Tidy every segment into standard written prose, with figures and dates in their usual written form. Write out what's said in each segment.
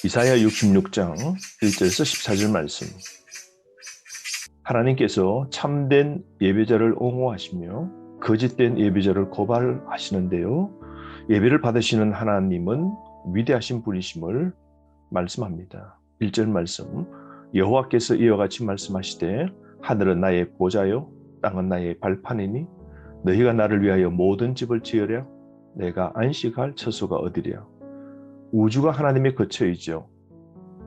이사야 66장 1절에서 14절 말씀. 하나님께서 참된 예배자를 옹호하시며 거짓된 예배자를 고발하시는데요. 예배를 받으시는 하나님은 위대하신 분이심을 말씀합니다. 1절 말씀. 여호와께서 이와 같이 말씀하시되 하늘은 나의 보좌요 땅은 나의 발판이니 너희가 나를 위하여 모든 집을 지으랴. 내가 안식할 처소가 어디랴. 우주가 하나님의 거처이죠.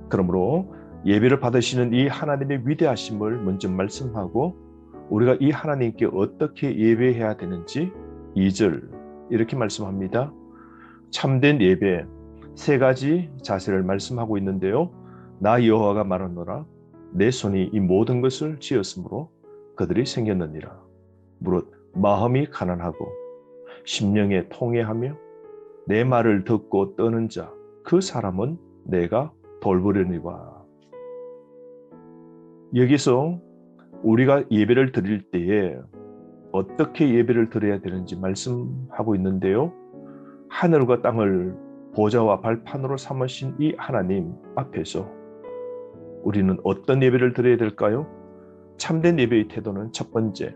그러므로 예배를 받으시는 이 하나님의 위대하심을 먼저 말씀하고 우리가 이 하나님께 어떻게 예배해야 되는지 2절 이렇게 말씀합니다. 참된 예배 세 가지 자세를 말씀하고 있는데요. 나 여호와가 말하노라. 내 손이 이 모든 것을 지었으므로 그들이 생겼느니라. 무릇 마음이 가난하고 심령에 통회하며 내 말을 듣고 떠는 자 그 사람은 내가 돌보려니와. 여기서 우리가 예배를 드릴 때에 어떻게 예배를 드려야 되는지 말씀하고 있는데요. 하늘과 땅을 보좌와 발판으로 삼으신 이 하나님 앞에서 우리는 어떤 예배를 드려야 될까요? 참된 예배의 태도는 첫 번째,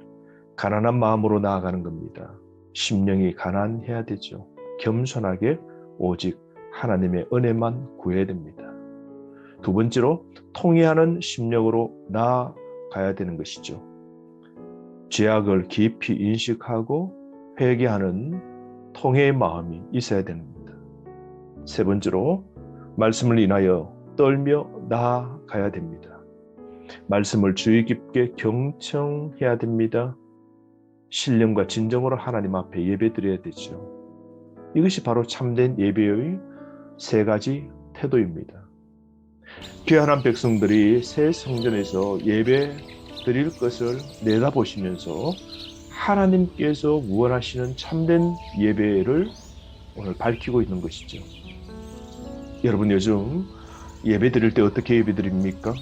가난한 마음으로 나아가는 겁니다. 심령이 가난해야 되죠. 겸손하게 오직 하나님의 은혜만 구해야 됩니다. 두 번째로 통회하는 심령으로 나아가야 되는 것이죠. 죄악을 깊이 인식하고 회개하는 통회의 마음이 있어야 됩니다. 세 번째로 말씀을 인하여 떨며 나아가야 됩니다. 말씀을 주의 깊게 경청해야 됩니다. 신령과 진정으로 하나님 앞에 예배드려야 되죠. 이것이 바로 참된 예배의 세 가지 태도입니다. 귀한 백성들이 새 성전에서 예배 드릴 것을 내다보시면서 하나님께서 원하시는 참된 예배를 오늘 밝히고 있는 것이죠. 여러분 요즘 예배 드릴 때 어떻게 예배 드립니까?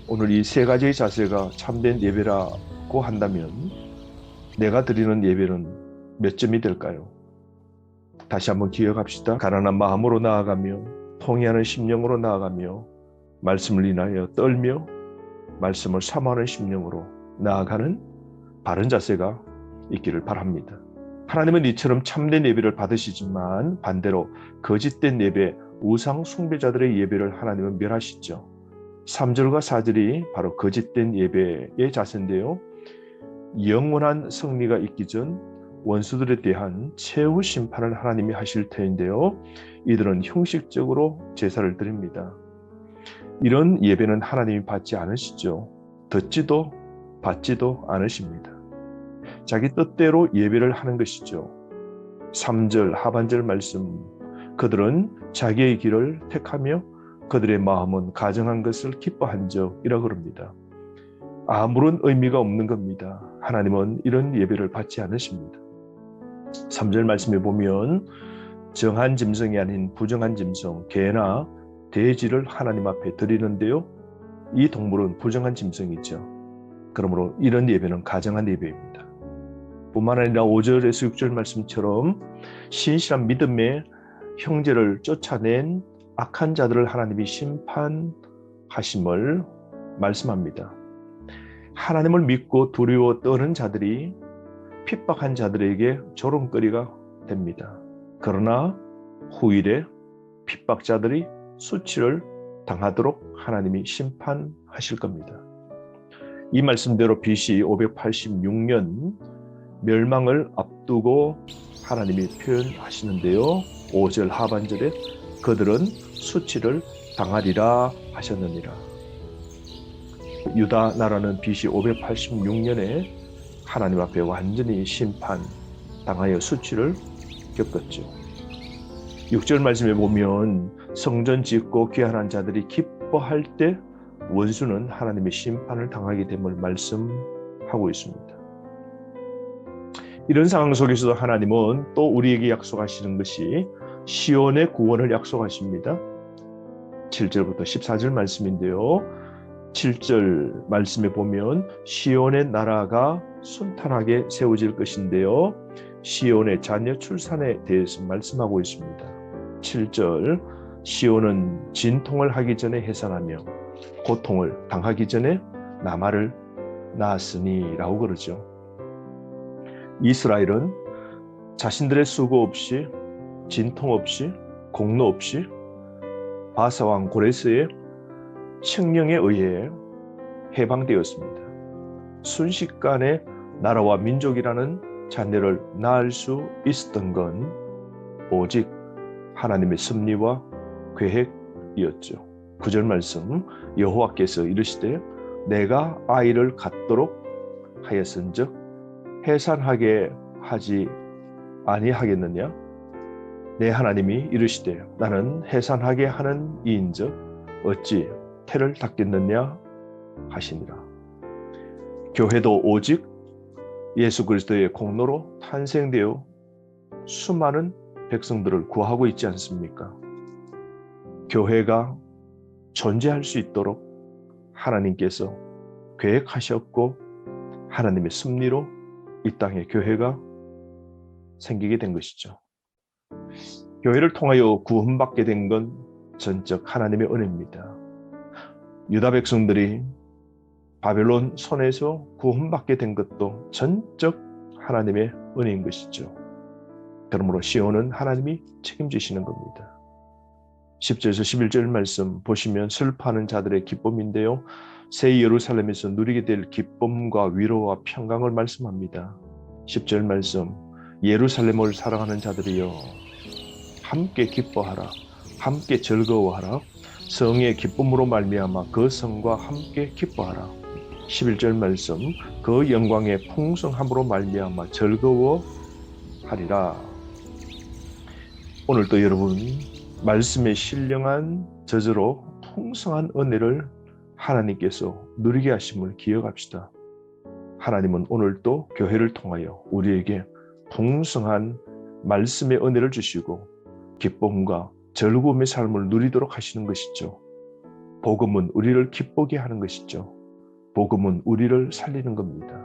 오늘 이 세 가지의 자세가 참된 예배라고 한다면 내가 드리는 예배는 몇 점이 될까요? 다시 한번 기억합시다. 가난한 마음으로 나아가며 통회하는 심령으로 나아가며 말씀을 인하여 떨며 말씀을 사모하는 심령으로 나아가는 바른 자세가 있기를 바랍니다. 하나님은 이처럼 참된 예배를 받으시지만 반대로 거짓된 예배, 우상 숭배자들의 예배를 하나님은 멸하시죠. 3절과 4절이 바로 거짓된 예배의 자세인데요. 영원한 승리가 있기 전 원수들에 대한 최후 심판을 하나님이 하실 터인데요. 이들은 형식적으로 제사를 드립니다. 이런 예배는 하나님이 받지 않으시죠. 듣지도 받지도 않으십니다. 자기 뜻대로 예배를 하는 것이죠. 3절 하반절 말씀, 그들은 자기의 길을 택하며 그들의 마음은 가정한 것을 기뻐한적이라고 그럽니다. 아무런 의미가 없는 겁니다. 하나님은 이런 예배를 받지 않으십니다. 3절 말씀에 보면 정한 짐승이 아닌 부정한 짐승, 개나 돼지를 하나님 앞에 드리는데요. 이 동물은 부정한 짐승이죠. 그러므로 이런 예배는 가정한 예배입니다. 뿐만 아니라 5절에서 6절 말씀처럼 신실한 믿음의 형제를 쫓아낸 악한 자들을 하나님이 심판하심을 말씀합니다. 하나님을 믿고 두려워 떠는 자들이 핍박한 자들에게 조롱거리가 됩니다. 그러나 후일에 핍박자들이 수치를 당하도록 하나님이 심판하실 겁니다. 이 말씀대로 BC 586년 멸망을 앞두고 하나님이 표현하시는데요. 5절 하반절에 그들은 수치를 당하리라 하셨느니라. 유다 나라는 BC 586년에 하나님 앞에 완전히 심판당하여 수치를 겪었죠. 6절 말씀에 보면 성전 짓고 귀환한 자들이 기뻐할 때 원수는 하나님의 심판을 당하게 됨을 말씀하고 있습니다. 이런 상황 속에서도 하나님은 또 우리에게 약속하시는 것이 시온의 구원을 약속하십니다. 7절부터 14절 말씀인데요. 7절 말씀에 보면 시온의 나라가 순탄하게 세워질 것인데요. 시온의 자녀 출산에 대해서 말씀하고 있습니다. 7절 시온은 진통을 하기 전에 해산하며 고통을 당하기 전에 나마를 낳았으니 라고 그러죠. 이스라엘은 자신들의 수고 없이, 진통 없이, 공로 없이 바사왕 고레스의 칙령에 의해 해방되었습니다. 순식간에 나라와 민족이라는 자녀를 낳을 수 있었던 건 오직 하나님의 섭리와 계획이었죠. 9절 말씀, 여호와께서 이르시되 내가 아이를 갖도록 하였은즉 해산하게 하지 아니하겠느냐? 내 하나님이 이르시되 나는 해산하게 하는 이인즉 어찌 태를 닦겠느냐 하시니라. 교회도 오직 예수 그리스도의 공로로 탄생되어 수많은 백성들을 구하고 있지 않습니까? 교회가 존재할 수 있도록 하나님께서 계획하셨고 하나님의 섭리로 이 땅에 교회가 생기게 된 것이죠. 교회를 통하여 구원받게 된 건 전적 하나님의 은혜입니다. 유다 백성들이 바벨론 손에서 구원받게 된 것도 전적 하나님의 은혜인 것이죠. 그러므로 시온은 하나님이 책임지시는 겁니다. 10절에서 11절 말씀 보시면 슬퍼하는 자들의 기쁨인데요. 새 예루살렘에서 누리게 될 기쁨과 위로와 평강을 말씀합니다. 10절 말씀, 예루살렘을 사랑하는 자들이여 함께 기뻐하라, 함께 즐거워하라, 성의 기쁨으로 말미암아 그 성과 함께 기뻐하라. 11절 말씀, 그 영광의 풍성함으로 말미암아 즐거워하리라. 오늘도 여러분 말씀에 신령한 저절로 풍성한 은혜를 하나님께서 누리게 하심을 기억합시다. 하나님은 오늘도 교회를 통하여 우리에게 풍성한 말씀의 은혜를 주시고 기쁨과 즐거움의 삶을 누리도록 하시는 것이죠. 복음은 우리를 기쁘게 하는 것이죠. 복음은 우리를 살리는 겁니다.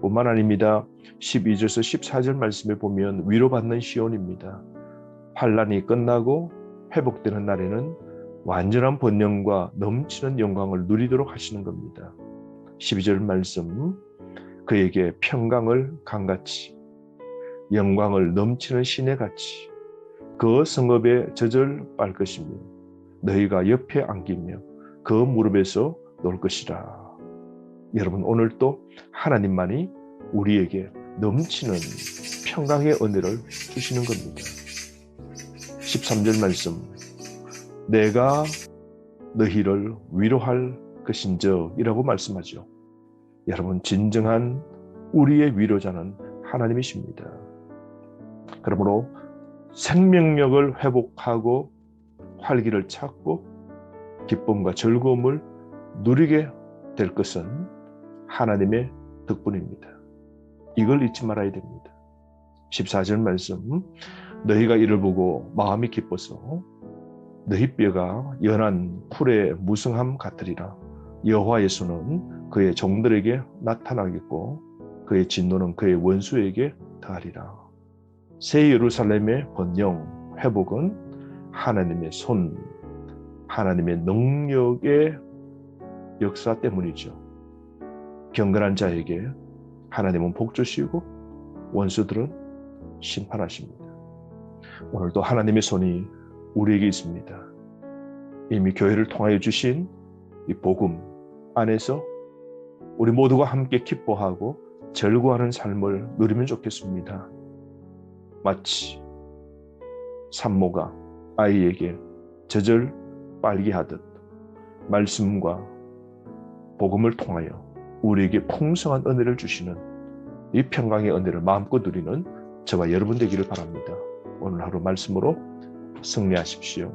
뿐만 아닙니다. 12절에서 14절 말씀에 보면 위로받는 시온입니다. 환난이 끝나고 회복되는 날에는 완전한 번영과 넘치는 영광을 누리도록 하시는 겁니다. 12절 말씀, 그에게 평강을 강같이 영광을 넘치는 시내같이 그 성읍에 젖을 빨 것이며 너희가 옆에 안기며 그 무릎에서 놀 것이라. 여러분 오늘도 하나님만이 우리에게 넘치는 평강의 은혜를 주시는 겁니다. 13절 말씀, 내가 너희를 위로할 것인즉 이라고 말씀하죠. 여러분 진정한 우리의 위로자는 하나님이십니다. 그러므로 생명력을 회복하고 활기를 찾고 기쁨과 즐거움을 누리게 될 것은 하나님의 덕분입니다. 이걸 잊지 말아야 됩니다. 14절 말씀, 너희가 이를 보고 마음이 기뻐서 너희 뼈가 연한 풀의 무성함 같으리라. 여호와의 손은 그의 종들에게 나타나겠고 그의 진노는 그의 원수에게 더하리라. 새 예루살렘의 번영, 회복은 하나님의 손, 하나님의 능력의 역사 때문이죠. 경건한 자에게 하나님은 복 주시고 원수들은 심판하십니다. 오늘도 하나님의 손이 우리에게 있습니다. 이미 교회를 통하여 주신 이 복음 안에서 우리 모두가 함께 기뻐하고 즐거워하는 삶을 누리면 좋겠습니다. 마치 산모가 아이에게 젖을 빨게 하듯 말씀과 복음을 통하여 우리에게 풍성한 은혜를 주시는 이 평강의 은혜를 마음껏 누리는 저와 여러분 되기를 바랍니다. 오늘 하루 말씀으로 승리하십시오.